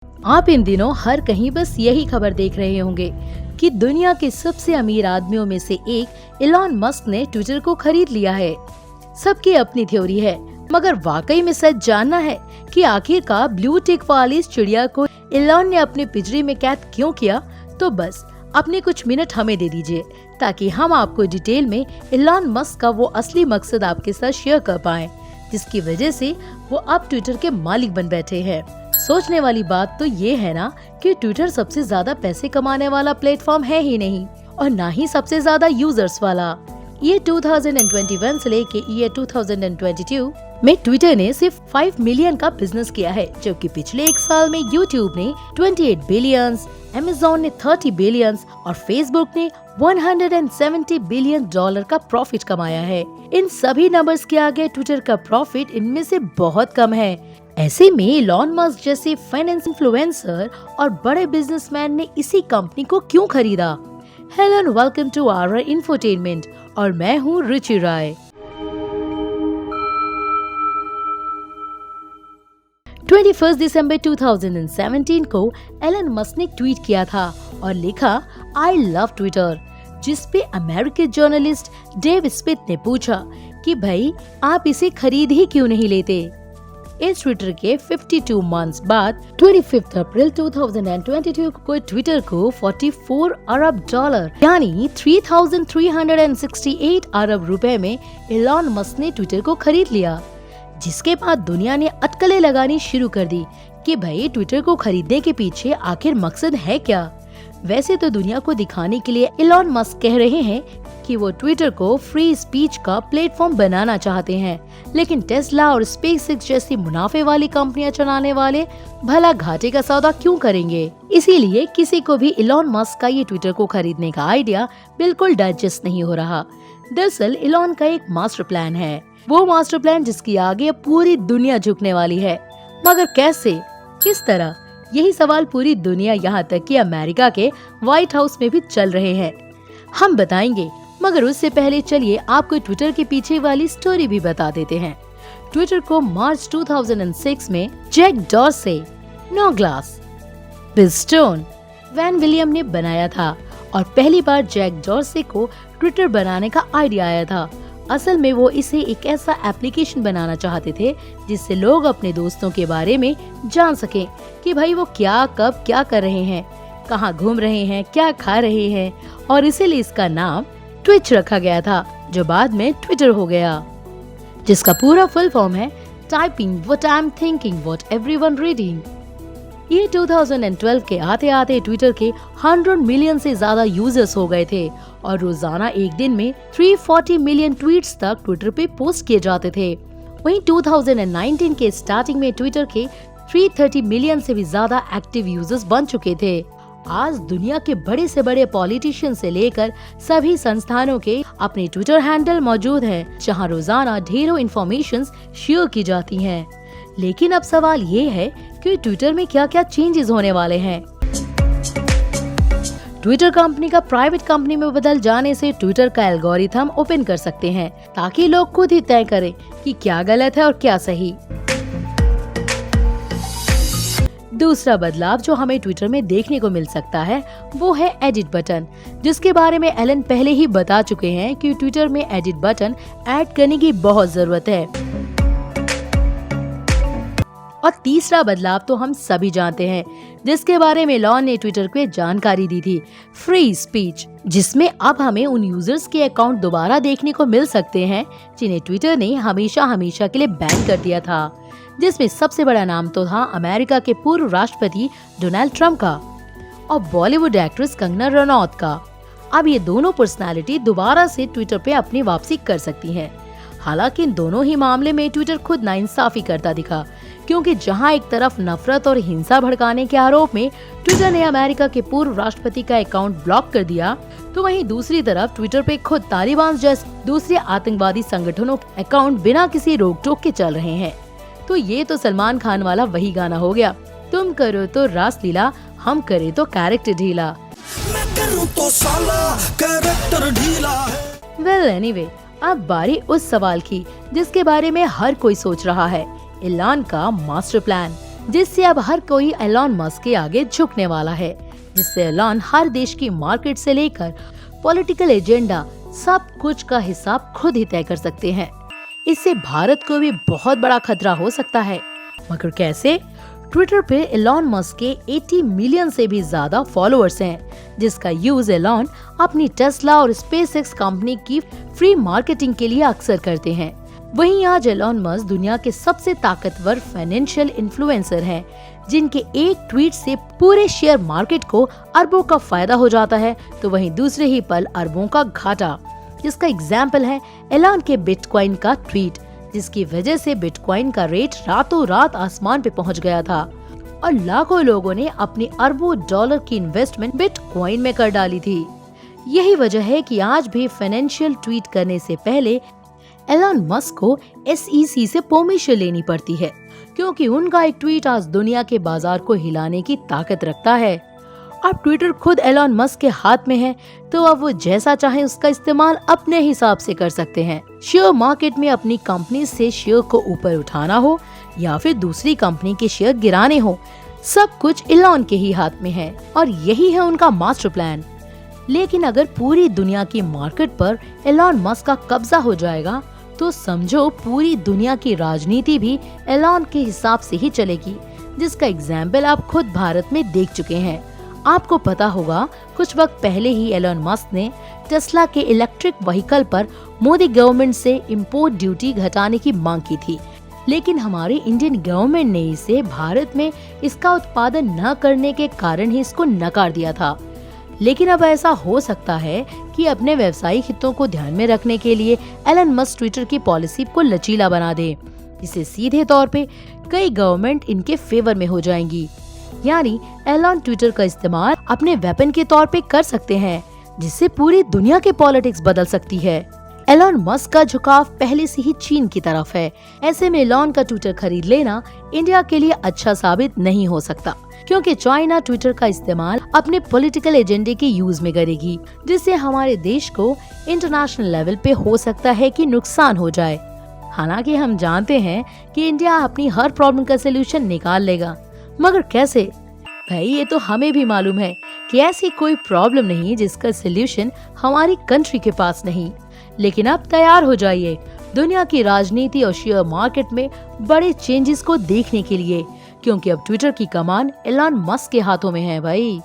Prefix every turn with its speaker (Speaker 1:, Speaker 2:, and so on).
Speaker 1: आप इन दिनों हर कहीं बस यही खबर देख रहे होंगे कि दुनिया के सबसे अमीर आदमियों में से एक इलॉन मस्क ने ट्विटर को खरीद लिया है। सबकी अपनी थ्योरी है, मगर वाकई में सच जानना है कि आखिरकार ब्लू टिक वाली इस चिड़िया को इलॉन ने अपने पिंजरे में कैद क्यों किया, तो बस अपने कुछ मिनट हमें दे दीजिए ताकि हम आपको डिटेल में इलॉन मस्क का वो असली मकसद आपके साथ शेयर कर पाएं, जिसकी वजह से वो अब ट्विटर के मालिक बन बैठे हैं। सोचने वाली बात तो ये है ना कि ट्विटर सबसे ज्यादा पैसे कमाने वाला प्लेटफॉर्म है ही नहीं और ना ही सबसे ज्यादा यूजर्स वाला। ये 2021 से लेके ये 2022 में ट्विटर ने सिर्फ 5 मिलियन का बिजनेस किया है, जबकि पिछले एक साल में यूट्यूब ने 28 बिलियन, अमेज़न ने 30 बिलियन और फेसबुक ने 170 बिलियन डॉलर का प्रॉफिट कमाया है। इन सभी नंबर्स के आगे ट्विटर का प्रॉफिट इनमें से बहुत कम है। ऐसे में इलॉन मस्क जैसे फाइनेंस इन्फ्लुएंसर और बड़े बिजनेसमैन ने इसी कंपनी को क्यों खरीदा? Hello and welcome to our infotainment और मैं हूँ रुचि राय। 21 दिसंबर 2017 को एलन मस्क ने ट्वीट किया था और लिखा आई लव ट्विटर, जिसपे अमेरिकन जर्नलिस्ट डेव स्मिथ ने पूछा कि भाई आप इसे खरीद ही क्यों नहीं लेते। इस ट्विटर के 52 मंथ्स बाद 25 अप्रैल 2022 को ट्विटर को 44 अरब डॉलर यानी 3,368 अरब रुपए में इलॉन मस्क ने ट्विटर को खरीद लिया, जिसके बाद दुनिया ने अटकलें लगानी शुरू कर दी कि भाई ट्विटर को खरीदने के पीछे आखिर मकसद है क्या। वैसे तो दुनिया को दिखाने के लिए इलॉन मस्क कह रहे हैं कि वो ट्विटर को फ्री स्पीच का प्लेटफॉर्म बनाना चाहते हैं, लेकिन टेस्ला और स्पेसएक्स जैसी मुनाफे वाली कंपनियां चलाने वाले भला घाटे का सौदा क्यों करेंगे। इसीलिए किसी को भी इलॉन मस्क का ये ट्विटर को खरीदने का आइडिया बिल्कुल डाइजेस्ट नहीं हो रहा। दरअसल इलॉन का एक मास्टर प्लान है, वो मास्टर प्लान जिसकी आगे पूरी दुनिया झुकने वाली है, मगर कैसे, किस तरह, यही सवाल पूरी दुनिया यहाँ तक कि अमेरिका के व्हाइट हाउस में भी चल रहे हैं। हम बताएंगे, मगर उससे पहले चलिए आपको ट्विटर के पीछे वाली स्टोरी भी बता देते हैं। ट्विटर को मार्च 2006 में Jack Dorsey, Noah Glass, Bill Stone, Van William ने बनाया था और पहली बार जैक डॉर्से को ट्विटर बनाने का आइडिया आया था। असल में वो इसे एक ऐसा एप्लीकेशन बनाना चाहते थे जिससे लोग अपने दोस्तों के बारे में जान सकें कि भाई वो क्या, कब, क्या कर रहे हैं, कहाँ घूम रहे हैं, क्या खा रहे हैं, और इसीलिए इसका नाम ट्विच रखा गया था, जो बाद में ट्विटर हो गया, जिसका पूरा फुल फॉर्म है typing what I am thinking what everyone reading. ये 2012 के आते आते ट्विटर के 100 मिलियन से ज्यादा यूजर्स हो गए थे और रोजाना एक दिन में 340 मिलियन ट्वीट्स तक ट्विटर पे पोस्ट किए जाते थे। वहीं 2019 के स्टार्टिंग में ट्विटर के 330 मिलियन से भी ज्यादा एक्टिव यूजर्स बन चुके थे। आज दुनिया के बड़े से बड़े पॉलिटिशियन से लेकर सभी संस्थानों के अपने ट्विटर हैंडल मौजूद हैं, जहां रोजाना ढेरों इन्फॉर्मेशन शेयर की जाती हैं। लेकिन अब सवाल ये है कि ट्विटर में क्या क्या चेंजेस होने वाले हैं। ट्विटर कंपनी का प्राइवेट कंपनी में बदल जाने से ट्विटर का एल्गोरिथम ओपन कर सकते हैं ताकि लोग खुद ही तय करें कि क्या गलत है और क्या सही। दूसरा बदलाव जो हमें ट्विटर में देखने को मिल सकता है वो है एडिट बटन, जिसके बारे में एलन पहले ही बता चुके हैं कि ट्विटर में एडिट बटन ऐड करने की बहुत जरूरत है। और तीसरा बदलाव तो हम सभी जानते हैं, जिसके बारे में इलॉन ने ट्विटर को जानकारी दी थी, फ्री स्पीच, जिसमें अब हमें उन यूजर्स के अकाउंट दोबारा देखने को मिल सकते हैं जिन्हें ट्विटर ने हमेशा हमेशा के लिए बैन कर दिया था, जिसमें सबसे बड़ा नाम तो था अमेरिका के पूर्व राष्ट्रपति डोनाल्ड ट्रंप का और बॉलीवुड एक्ट्रेस कंगना रनौत का। अब ये दोनों पर्सनालिटी दोबारा से ट्विटर पे अपनी वापसी कर सकती हैं। हालांकि इन दोनों ही मामले में ट्विटर खुद नाइंसाफी करता दिखा, क्योंकि जहां एक तरफ नफरत और हिंसा भड़काने के आरोप में ट्विटर ने अमेरिका के पूर्व राष्ट्रपति का अकाउंट ब्लॉक कर दिया, तो वहीं दूसरी तरफ ट्विटर पे खुद तालिबान जैसे दूसरे आतंकवादी संगठनों के अकाउंट बिना किसी रोक टोक के चल रहे हैं। तो ये तो सलमान खान वाला वही गाना हो गया, तुम करो तो रास लीला, हम करे तो कैरेक्टर ढीला। मैं करूं तो साला कैरेक्टर ढीला। वेल एनीवे, अब बारी उस सवाल की जिसके बारे में हर कोई सोच रहा है, इलॉन का मास्टर प्लान। जिससे अब हर कोई एलॉन मस्क के आगे झुकने वाला है, जिससे एलॉन हर देश की मार्केट से लेकर पॉलिटिकल एजेंडा सब कुछ का हिसाब खुद ही तय कर सकते हैं। इससे भारत को भी बहुत बड़ा खतरा हो सकता है, मगर कैसे? ट्विटर पे एलॉन मस्क के 80 मिलियन से भी ज्यादा फॉलोअर्स हैं, जिसका यूज एलॉन अपनी टेस्ला और स्पेसएक्स कंपनी की फ्री मार्केटिंग के लिए अक्सर करते हैं। वहीं आज एलॉन मस्क दुनिया के सबसे ताकतवर फाइनेंशियल इन्फ्लुएंसर हैं, जिनके एक ट्वीट से पूरे शेयर मार्केट को अरबों का फायदा हो जाता है, तो वहीं दूसरे ही पल अरबों का घाटा। जिसका एग्जाम्पल है एलॉन के बिटकॉइन का ट्वीट, जिसकी वजह से बिटकॉइन का रेट रातों रात आसमान पे पहुंच गया था और लाखों लोगों ने अपनी अरबों डॉलर की इन्वेस्टमेंट बिटकॉइन में कर डाली थी। यही वजह है कि आज भी फाइनेंशियल ट्वीट करने से पहले एलॉन मस्क को SEC से परमिशन लेनी पड़ती है, क्योंकि उनका एक ट्वीट आज दुनिया के बाजार को हिलाने की ताकत रखता है। अब ट्विटर खुद एलॉन मस्क के हाथ में है, तो अब वो जैसा चाहे उसका इस्तेमाल अपने हिसाब से कर सकते हैं। शेयर मार्केट में अपनी कंपनी से शेयर को ऊपर उठाना हो या फिर दूसरी कंपनी के शेयर गिराने हो, सब कुछ एलॉन के ही हाथ में है और यही है उनका मास्टर प्लान। लेकिन अगर पूरी दुनिया की मार्केट पर एलॉन मस्क का कब्जा हो जाएगा, तो समझो पूरी दुनिया की राजनीति भी एलॉन के हिसाब से ही चलेगी, जिसका एग्जाम्पल आप खुद भारत में देख चुके हैं। आपको पता होगा कुछ वक्त पहले ही एलॉन मस्क ने टेस्ला के इलेक्ट्रिक व्हीकल पर मोदी गवर्नमेंट से इंपोर्ट ड्यूटी घटाने की मांग की थी, लेकिन हमारी इंडियन गवर्नमेंट ने इसे भारत में इसका उत्पादन न करने के कारण ही इसको नकार दिया था। लेकिन अब ऐसा हो सकता है कि अपने व्यावसायिक हितों को ध्यान में रखने के लिए एलन मस्क ट्विटर की पॉलिसी को लचीला बना दे, जिससे सीधे तौर पे कई गवर्नमेंट इनके फेवर में हो जाएंगी। यानी एलन ट्विटर का इस्तेमाल अपने वेपन के तौर पे कर सकते हैं, जिससे पूरी दुनिया के पॉलिटिक्स बदल सकती है। एलन मस्क का झुकाव पहले से ही चीन की तरफ है। ऐसे में एलन का ट्विटर खरीद लेना इंडिया के लिए अच्छा साबित नहीं हो सकता, क्योंकि चाइना ट्विटर का इस्तेमाल अपने पॉलिटिकल एजेंडे के यूज में करेगी, जिससे हमारे देश को इंटरनेशनल लेवल पे हो सकता है कि नुकसान हो जाए। हालांकि हम जानते हैं कि इंडिया अपनी हर प्रॉब्लम का सोल्यूशन निकाल लेगा, मगर कैसे? भाई ये तो हमें भी मालूम है कि ऐसी कोई प्रॉब्लम नहीं जिसका सोल्यूशन हमारी कंट्री के पास नहीं। लेकिन अब तैयार हो जाइए दुनिया की राजनीति और शेयर मार्केट में बड़े चेंजेस को देखने के लिए, क्योंकि अब ट्विटर की कमान एलन मस्क के हाथों में है भाई।